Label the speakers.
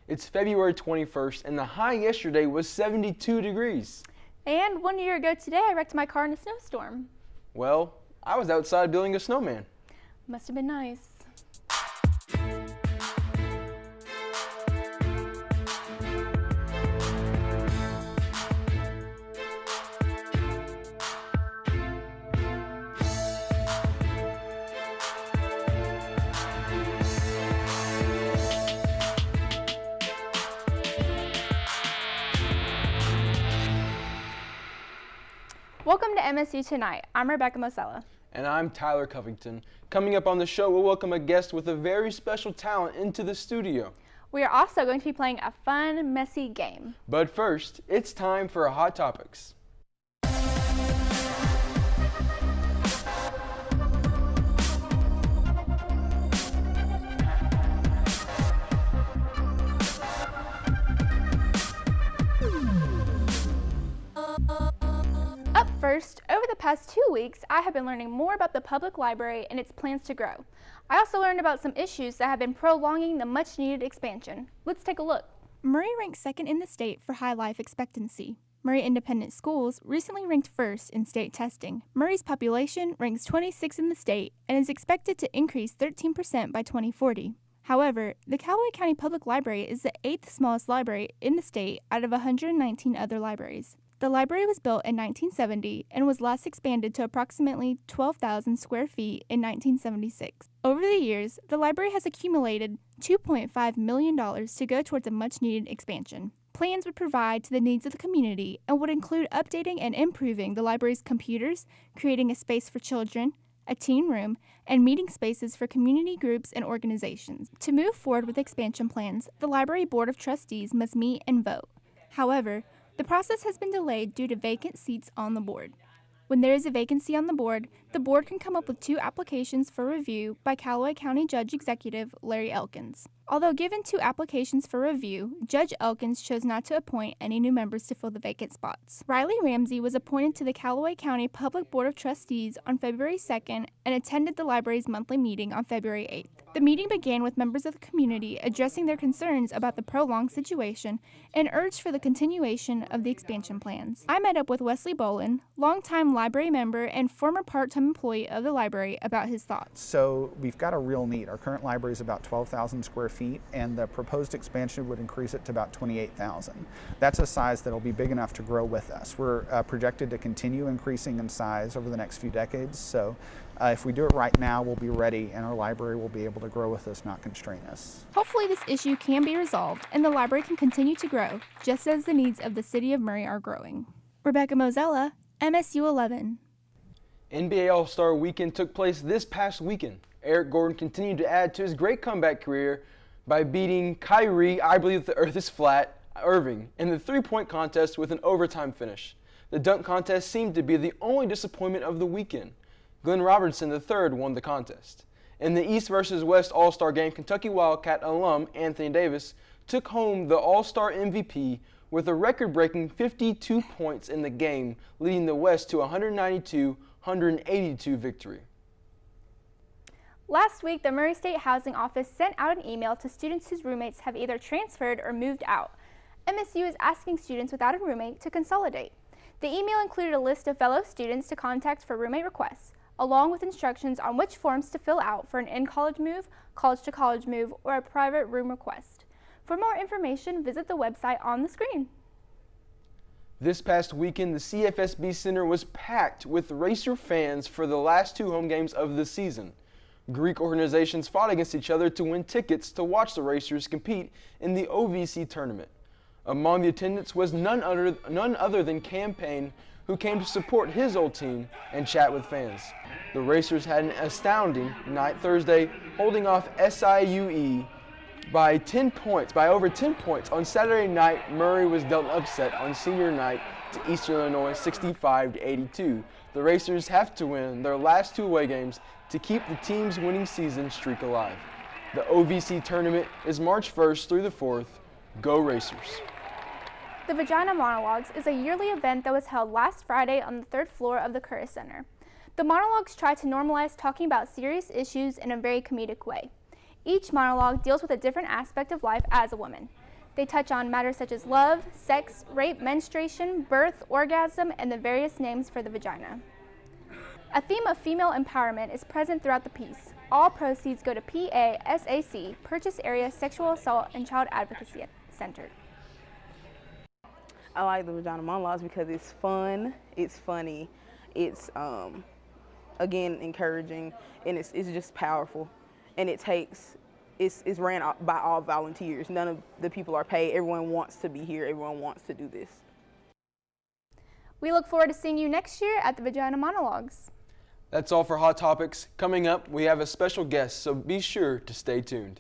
Speaker 1: It's February 21st, and the high yesterday was 72 degrees.
Speaker 2: And 1 year ago today, I wrecked my car in a snowstorm.
Speaker 1: Well, I was outside building a snowman.
Speaker 2: Must have been nice. Welcome to MSU Tonight. I'm Rebecca Mosella.
Speaker 1: And I'm Tyler Covington. Coming up on the show, we'll welcome a guest with a very special talent into the studio.
Speaker 2: We are also going to be playing a fun, messy game.
Speaker 1: But first, it's time for Hot Topics.
Speaker 2: Up first, over the past 2 weeks, I have been learning more about the public library and its plans to grow. I also learned about some issues that have been prolonging the much-needed expansion. Let's take a look. Murray ranks second in the state for high life expectancy. Murray Independent Schools recently ranked first in state testing. Murray's population ranks 26th in the state and is expected to increase 13% by 2040. However, the Callaway County Public Library is the 8th smallest library in the state out of 119 other libraries. The library was built in 1970 and was last expanded to approximately 12,000 square feet in 1976. Over the years, the library has accumulated $2.5 million to go towards a much-needed expansion. Plans would provide to the needs of the community and would include updating and improving the library's computers, creating a space for children, a teen room, and meeting spaces for community groups and organizations. To move forward with expansion plans, the Library Board of Trustees must meet and vote. However, the process has been delayed due to vacant seats on the board. When there is a vacancy on the board can come up with 2 applications for review by Callaway County Judge Executive Larry Elkins. Although given 2 applications for review, Judge Elkins chose not to appoint any new members to fill the vacant spots. Riley Ramsey was appointed to the Callaway County Public Board of Trustees on February 2nd and attended the library's monthly meeting on February 8th. The meeting began with members of the community addressing their concerns about the prolonged situation and urged for the continuation of the expansion plans. I met up with Wesley Bolin, longtime library member and former part-time employee of the library, about his thoughts.
Speaker 3: So we've got a real need. Our current library is about 12,000 square feet, and the proposed expansion would increase it to about 28,000. That's a size that will be big enough to grow with us. We're projected to continue increasing in size over the next few decades, so if we do it right now, we'll be ready, and our library will be able to grow with us, not constrain us.
Speaker 2: Hopefully this issue can be resolved and the library can continue to grow, just as the needs of the city of Murray are growing. Rebecca Mosella, MSU 11.
Speaker 1: NBA AllStar Weekend took place this past weekend. Eric Gordon continued to add to his great comeback career by beating Kyrie, I believe the earth is flat, Irving, in the three-point contest with an overtime finish. The dunk contest seemed to be the only disappointment of the weekend. Glenn Robertson III won the contest. In the East versus West All-Star game, Kentucky Wildcat alum Anthony Davis took home the All-Star MVP with a record-breaking 52 points in the game, leading the West to a 192-182 victory.
Speaker 2: Last week, the Murray State Housing Office sent out an email to students whose roommates have either transferred or moved out. MSU is asking students without a roommate to consolidate. The email included a list of fellow students to contact for roommate requests, along with instructions on which forms to fill out for an in-college move, college-to-college move, or a private room request. For more information, visit the website on the screen.
Speaker 1: This past weekend, the CFSB Center was packed with Racer fans for the last 2 home games of the season. Greek organizations fought against each other to win tickets to watch the Racers compete in the OVC tournament. Among the attendants was none other than Cam Payne, who came to support his old team and chat with fans. The Racers had an astounding night Thursday, holding off SIUE by over 10 points. On Saturday night, Murray was dealt an upset on senior night to Eastern Illinois 65-82. The Racers have to win their last 2 away games to keep the team's winning season streak alive. The OVC tournament is March 1st through the 4th. Go Racers!
Speaker 2: The Vagina Monologues is a yearly event that was held last Friday on the 3rd floor of the Curtis Center. The monologues try to normalize talking about serious issues in a very comedic way. Each monologue deals with a different aspect of life as a woman. They touch on matters such as love, sex, rape, menstruation, birth, orgasm, and the various names for the vagina. A theme of female empowerment is present throughout the piece. All proceeds go to PASAC, Purchase Area Sexual Assault and Child Advocacy Center.
Speaker 4: I like the Vagina monologues because it's fun, it's funny, it's again encouraging, and it's just powerful. And it's ran by all volunteers. None of the people are paid. Everyone wants to be here. Everyone wants to do this.
Speaker 2: We look forward to seeing you next year at the Vagina Monologues.
Speaker 1: That's all for Hot Topics. Coming up, we have a special guest, so be sure to stay tuned.